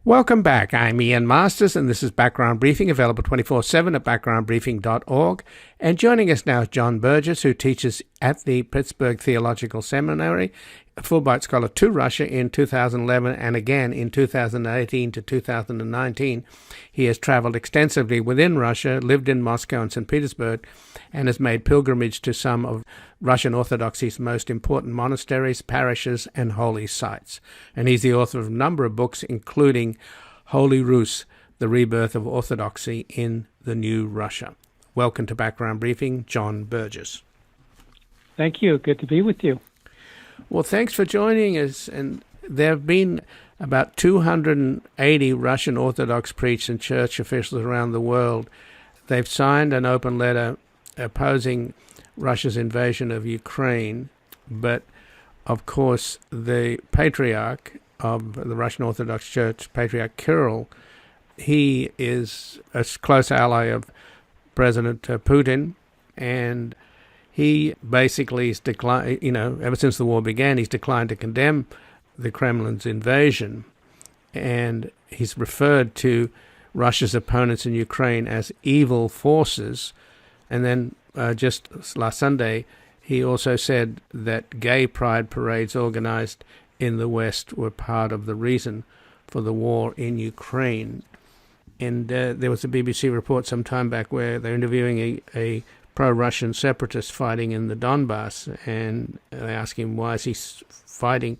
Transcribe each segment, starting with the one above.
Welcome back. I'm Ian Masters, and this is Background Briefing, available 24/7 at backgroundbriefing.org. And joining us now is John Burgess, who teaches at the Pittsburgh Theological Seminary, a Fulbright Scholar to Russia in 2011 and again in 2018 to 2019. He has traveled extensively within Russia, lived in Moscow and St. Petersburg, and has made pilgrimage to some of Russian Orthodoxy's most important monasteries, parishes, and holy sites. And he's the author of a number of books, including Holy Rus, The Rebirth of Orthodoxy in the New Russia. Welcome to Background Briefing, John Burgess. Thank you. Good to be with you. Well, thanks for joining us. And there have been about 280 Russian Orthodox priests and church officials around the world. They've signed an open letter opposing Russia's invasion of Ukraine, but of course the Patriarch of the Russian Orthodox Church, Patriarch Kirill, he is a close ally of President Putin, and he basically has declined, ever since the war began, he's declined to condemn the Kremlin's invasion, and he's referred to Russia's opponents in Ukraine as evil forces. And then just last Sunday, he also said that gay pride parades organized in the West were part of the reason for the war in Ukraine. And there was a BBC report some time back where they're interviewing a pro-Russian separatist fighting in the Donbass, and they ask him why is he fighting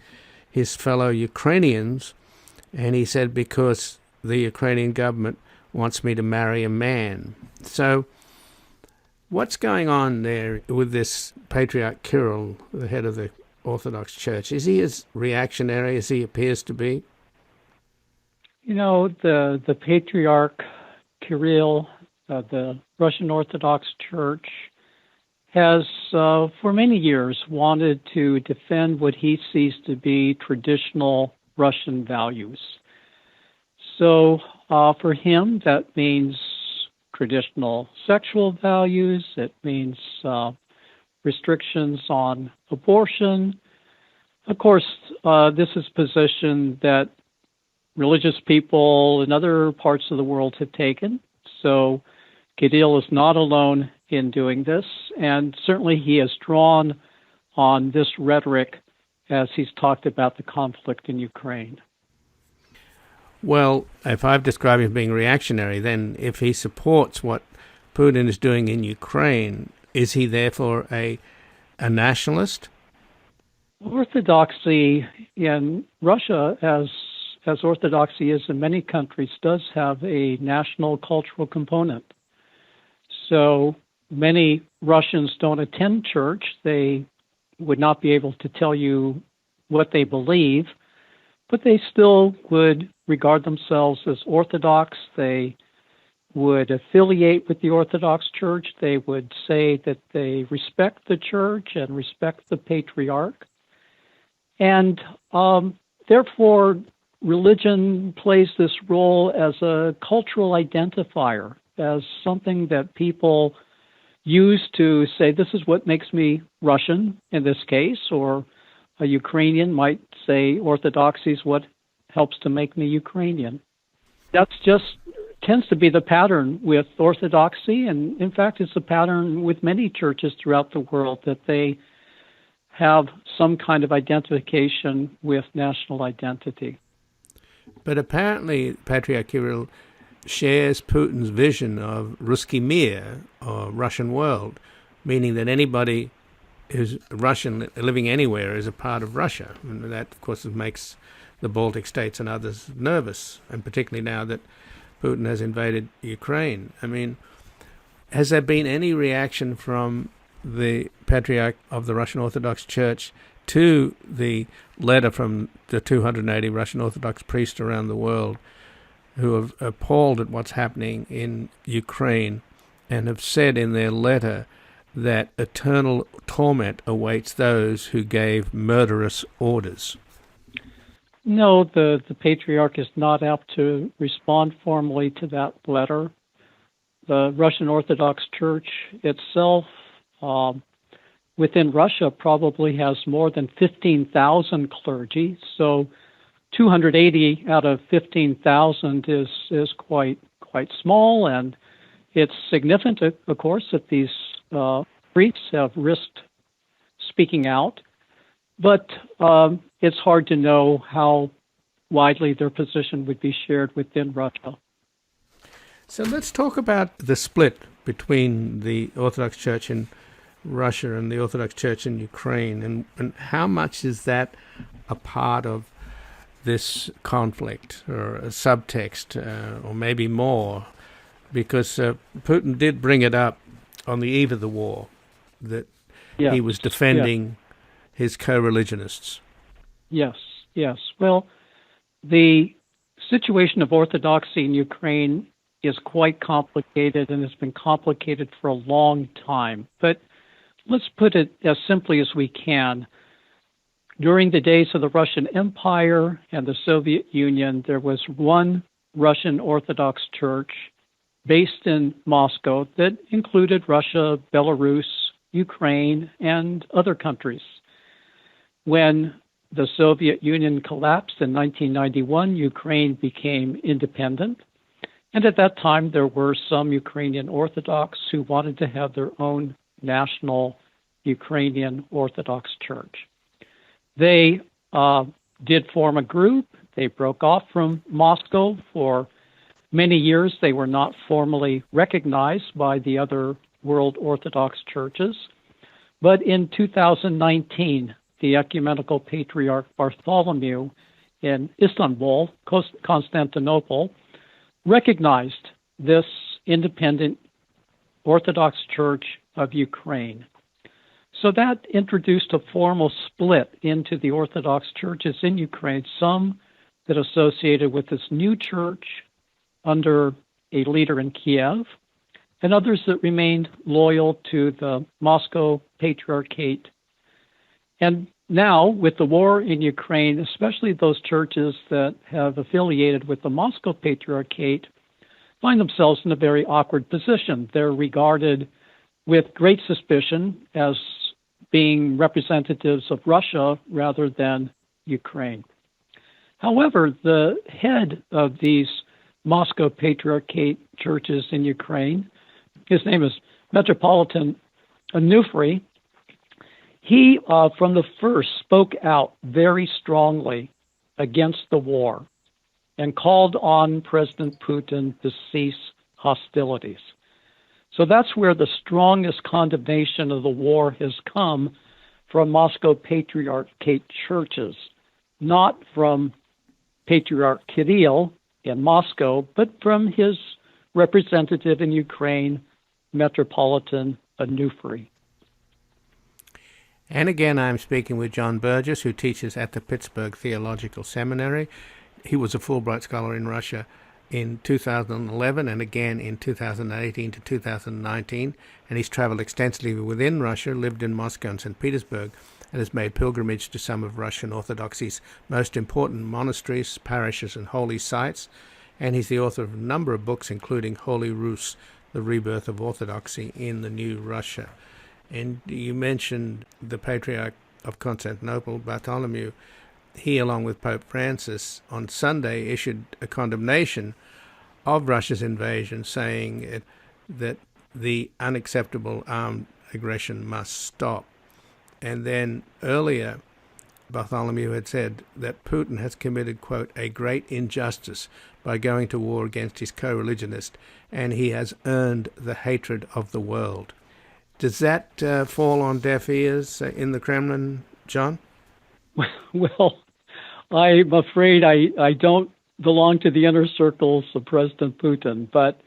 his fellow Ukrainians, and he said, because the Ukrainian government wants me to marry a man. So what's going on there with this Patriarch Kirill, the head of the Orthodox Church? Is he as reactionary as he appears to be? The Patriarch Kirill, the Russian Orthodox Church, has for many years wanted to defend what he sees to be traditional Russian values. So for him, that means traditional sexual values. It means restrictions on abortion. Of course, this is a position that religious people in other parts of the world have taken. So Kirill is not alone in doing this, and certainly he has drawn on this rhetoric as he's talked about the conflict in Ukraine. Well, if I've described him as being reactionary, then if he supports what Putin is doing in Ukraine, is he therefore a nationalist? Orthodoxy in Russia, as Orthodoxy is in many countries, does have a national cultural component. So many Russians don't attend church. They would not be able to tell you what they believe, but they still would regard themselves as Orthodox. They would affiliate with the Orthodox Church. They would say that they respect the church and respect the Patriarch. And therefore, religion plays this role as a cultural identifier, as something that people use to say, this is what makes me Russian in this case, or a Ukrainian might say Orthodoxy is what helps to make me Ukrainian. That's just tends to be the pattern with Orthodoxy, and in fact it's a pattern with many churches throughout the world, that they have some kind of identification with national identity. But apparently Patriarch Kirill shares Putin's vision of Ruski Mir, or Russian world, meaning that anybody who's Russian living anywhere is a part of Russia. And that, of course, makes the Baltic states and others nervous, and particularly now that Putin has invaded Ukraine. I mean, has there been any reaction from the Patriarch of the Russian Orthodox Church to the letter from the 280 Russian Orthodox priests around the world who have appalled at what's happening in Ukraine and have said in their letter that eternal torment awaits those who gave murderous orders? No, the Patriarch is not apt to respond formally to that letter. The Russian Orthodox Church itself within Russia probably has more than 15,000 clergy, so 280 out of 15,000 is quite small, and it's significant, of course, that these priests have risked speaking out, but it's hard to know how widely their position would be shared within Russia. So let's talk about the split between the Orthodox Church in Russia and the Orthodox Church in Ukraine, and how much is that a part of this conflict, or a subtext, or maybe more, because Putin did bring it up on the eve of the war, that he was defending his co-religionists. Yes. Well, the situation of Orthodoxy in Ukraine is quite complicated and has been complicated for a long time. But let's put it as simply as we can. During the days of the Russian Empire and the Soviet Union, there was one Russian Orthodox Church based in Moscow that included Russia, Belarus, Ukraine, and other countries. When the Soviet Union collapsed in 1991, Ukraine became independent. And at that time, there were some Ukrainian Orthodox who wanted to have their own national Ukrainian Orthodox Church. They did form a group. They broke off from Moscow. For many years, they were not formally recognized by the other world Orthodox churches. But in 2019, the Ecumenical Patriarch Bartholomew in Istanbul, Constantinople, recognized this independent Orthodox Church of Ukraine. So that introduced a formal split into the Orthodox churches in Ukraine, some that associated with this new church under a leader in Kiev, and others that remained loyal to the Moscow Patriarchate. And now, with the war in Ukraine, especially those churches that have affiliated with the Moscow Patriarchate, find themselves in a very awkward position. They're regarded with great suspicion as being representatives of Russia rather than Ukraine. However, the head of these Moscow Patriarchate churches in Ukraine, his name is Metropolitan Onufry. He, from the first, spoke out very strongly against the war and called on President Putin to cease hostilities. So that's where the strongest condemnation of the war has come from Moscow Patriarchate churches, not from Patriarch Kirill in Moscow, but from his representative in Ukraine, Metropolitan Onufry. And again, I'm speaking with John Burgess, who teaches at the Pittsburgh Theological Seminary. He was a Fulbright Scholar in Russia in 2011 and again in 2018 to 2019, and he's traveled extensively within Russia, lived in Moscow and St. Petersburg, and has made pilgrimage to some of Russian Orthodoxy's most important monasteries, parishes, and holy sites. And he's the author of a number of books, including Holy Rus, The Rebirth of Orthodoxy in the New Russia. And you mentioned the Patriarch of Constantinople, Bartholomew. He, along with Pope Francis, on Sunday issued a condemnation of Russia's invasion, saying that the unacceptable armed aggression must stop. And then earlier, Bartholomew had said that Putin has committed, quote, a great injustice by going to war against his co-religionist, and he has earned the hatred of the world. Does that fall on deaf ears in the Kremlin, John? Well, I'm afraid I don't belong to the inner circles of President Putin, but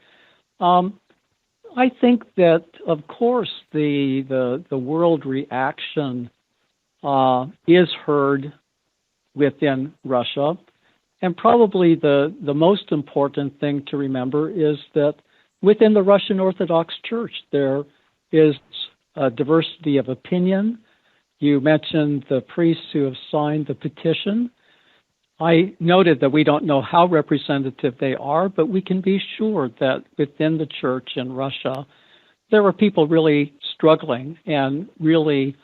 I think that, of course, the world reaction is heard within Russia, and probably the most important thing to remember is that within the Russian Orthodox Church there is a diversity of opinion. You mentioned the priests who have signed the petition. I noted that we don't know how representative they are, but we can be sure that within the church in Russia, there are people really struggling and really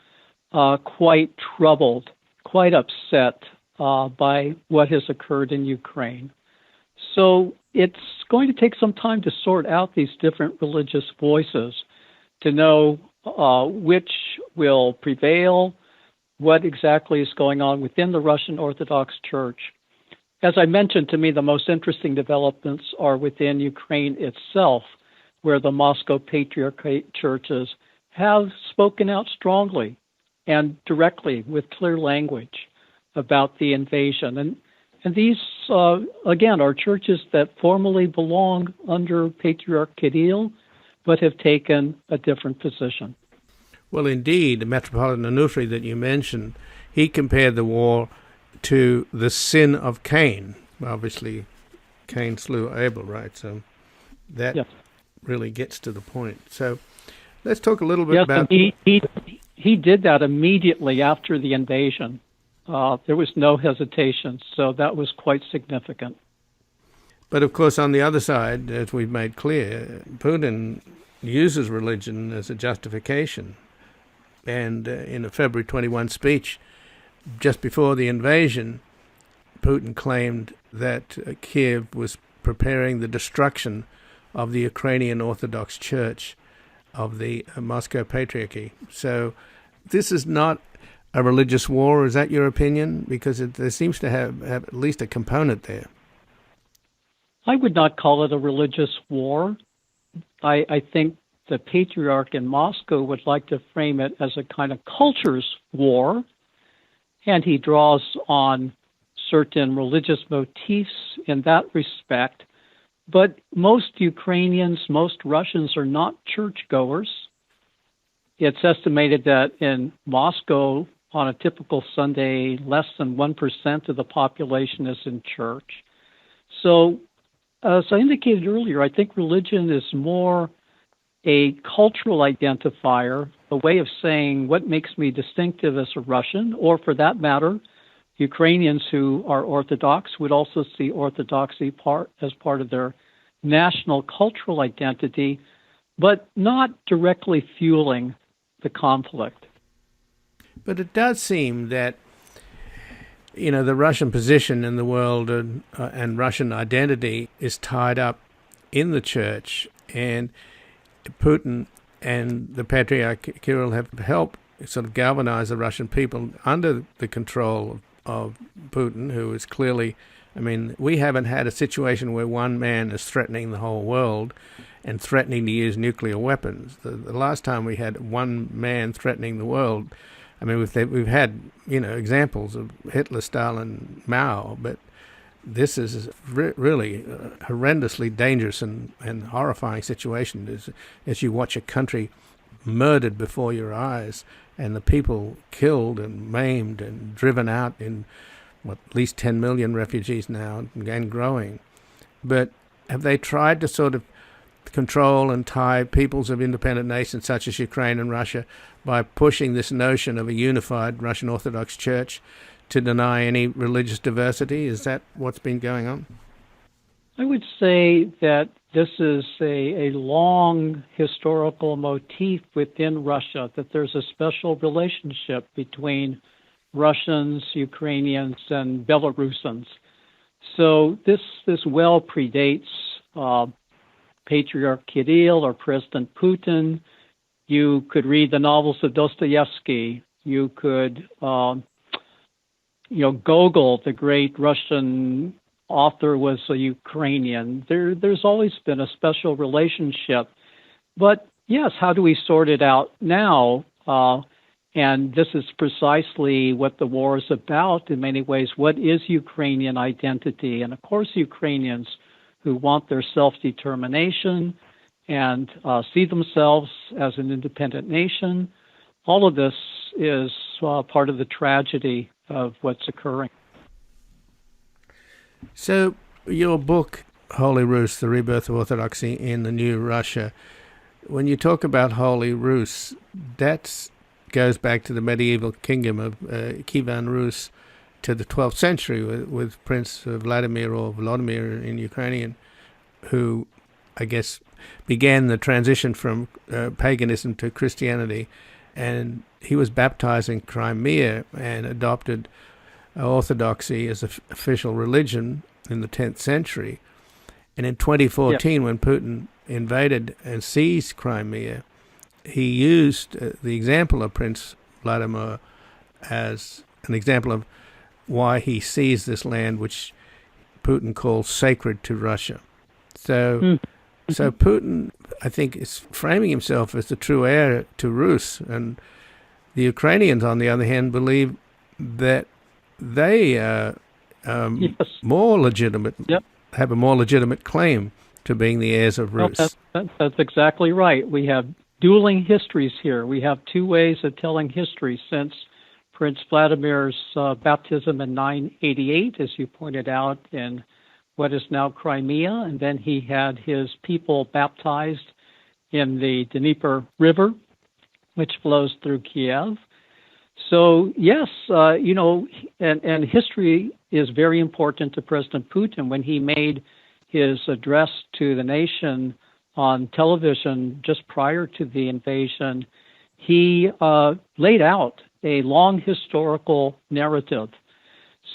quite troubled, quite upset by what has occurred in Ukraine. So it's going to take some time to sort out these different religious voices to know which will prevail, what exactly is going on within the Russian Orthodox Church. As I mentioned, to me, the most interesting developments are within Ukraine itself, where the Moscow Patriarchate churches have spoken out strongly and directly with clear language about the invasion. And these, again, are churches that formally belong under Patriarch Kirill, but have taken a different position. Well, indeed, the Metropolitan Onufri that you mentioned, he compared the war to the sin of Cain. Obviously, Cain slew Abel, right? So that really gets to the point. So let's talk a little bit about... He did that immediately after the invasion. There was no hesitation, so that was quite significant. But of course, on the other side, as we've made clear, Putin uses religion as a justification. And in a February 21 speech, just before the invasion, Putin claimed that Kiev was preparing the destruction of the Ukrainian Orthodox Church of the Moscow Patriarchy. So this is not a religious war, is that your opinion? Because there seems to have at least a component there. I would not call it a religious war. I think the Patriarch in Moscow would like to frame it as a kind of cultures war, and he draws on certain religious motifs in that respect. But most Ukrainians, most Russians are not churchgoers. It's estimated that in Moscow, on a typical Sunday, less than 1% of the population is in church. So, as I indicated earlier, I think religion is more a cultural identifier, a way of saying what makes me distinctive as a Russian, or for that matter, Ukrainians who are Orthodox would also see Orthodoxy as part of their national cultural identity, but not directly fueling the conflict. But it does seem that, you know, the Russian position in the world and Russian identity is tied up in the church, and Putin and the Patriarch Kirill have helped sort of galvanize the Russian people under the control of Putin, who is clearly, I mean, we haven't had a situation where one man is threatening the whole world and threatening to use nuclear weapons. The last time we had one man threatening the world, I mean, we've had, you know, examples of Hitler, Stalin, Mao, but this is really a horrendously dangerous and horrifying situation as you watch a country murdered before your eyes and the people killed and maimed and driven out in, at least 10 million refugees now and growing. But have they tried to sort of control and tie peoples of independent nations such as Ukraine and Russia by pushing this notion of a unified Russian Orthodox Church to deny any religious diversity? Is that what's been going on? I would say that this is a long historical motif within Russia, that there's a special relationship between Russians, Ukrainians, and Belarusians. So this well predates Patriarch Kirill or President Putin. You could read the novels of Dostoevsky. You could, Gogol, the great Russian author, was a Ukrainian. There's always been a special relationship. But yes, how do we sort it out now? And this is precisely what the war is about in many ways. What is Ukrainian identity? And of course, Ukrainians who want their self-determination and see themselves as an independent nation. All of this is part of the tragedy of what's occurring. So your book, Holy Rus, The Rebirth of Orthodoxy in the New Russia, when you talk about Holy Rus, that goes back to the medieval kingdom of Kievan Rus, to the 12th century with Prince Vladimir or Volodymyr in Ukrainian, who, I guess, began the transition from paganism to Christianity. And he was baptized in Crimea and adopted Orthodoxy as official religion in the 10th century. And in 2014, when Putin invaded and seized Crimea, he used the example of Prince Vladimir as an example of why he seized this land, which Putin calls sacred to Russia. So Putin, I think, is framing himself as the true heir to Rus. And the Ukrainians, on the other hand, believe that they are more legitimate, have a more legitimate claim to being the heirs of Rus. That's exactly right. We have dueling histories here. We have two ways of telling history since Prince Vladimir's baptism in 988, as you pointed out, in what is now Crimea, and then he had his people baptized in the Dnieper River, which flows through Kiev. So, yes, and history is very important to President Putin. When he made his address to the nation on television just prior to the invasion, he laid out a long historical narrative.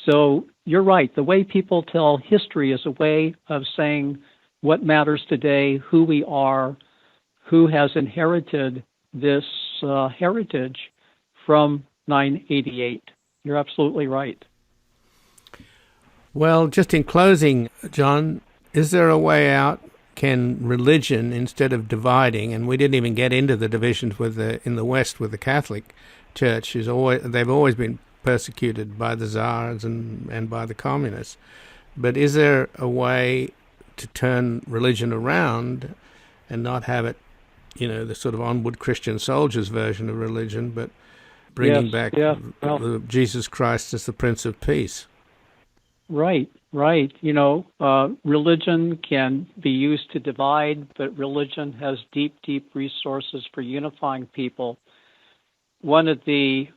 So you're right. The way people tell history is a way of saying what matters today, who we are, who has inherited this heritage from 988. You're absolutely right. Well, just in closing, John, is there a way out? Can religion, instead of dividing, and we didn't even get into the divisions in the West with the Catholic Church, they've always been persecuted by the czars and by the communists. But is there a way to turn religion around and not have it, the sort of onward Christian soldiers version of religion, but bringing back Jesus Christ as the Prince of Peace? Right. Religion can be used to divide, but religion has deep, deep resources for unifying people. One of the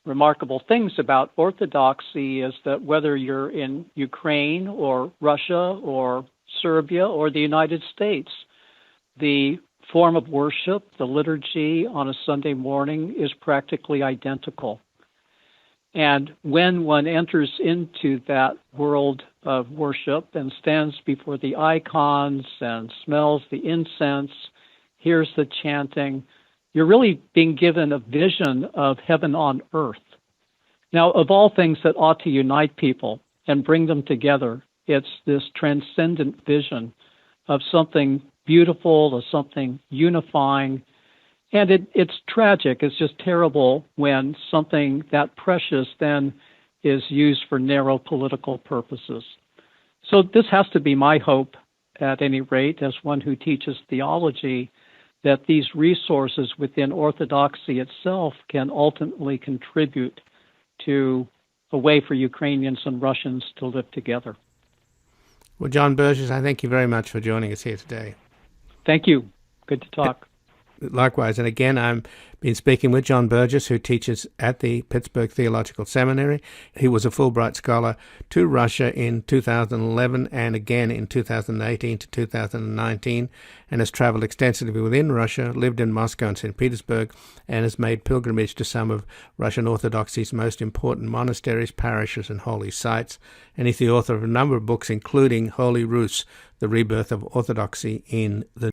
remarkable things about Orthodoxy is that whether you're in Ukraine or Russia or Serbia or the United States, the form of worship, the liturgy on a Sunday morning is practically identical. And when one enters into that world of worship and stands before the icons and smells the incense, hears the chanting, you're really being given a vision of heaven on earth. Now, of all things that ought to unite people and bring them together, it's this transcendent vision of something beautiful, of something unifying. And it's tragic. It's just terrible when something that precious then is used for narrow political purposes. So this has to be my hope, at any rate, as one who teaches theology, that these resources within Orthodoxy itself can ultimately contribute to a way for Ukrainians and Russians to live together. Well, John Burgess, I thank you very much for joining us here today. Thank you. Good to talk. Likewise. And again, I've been speaking with John Burgess, who teaches at the Pittsburgh Theological Seminary. He was a Fulbright Scholar to Russia in 2011 and again in 2018 to 2019, and has traveled extensively within Russia, lived in Moscow and St. Petersburg, and has made pilgrimage to some of Russian Orthodoxy's most important monasteries, parishes, and holy sites. And he's the author of a number of books, including Holy Rus, The Rebirth of Orthodoxy in the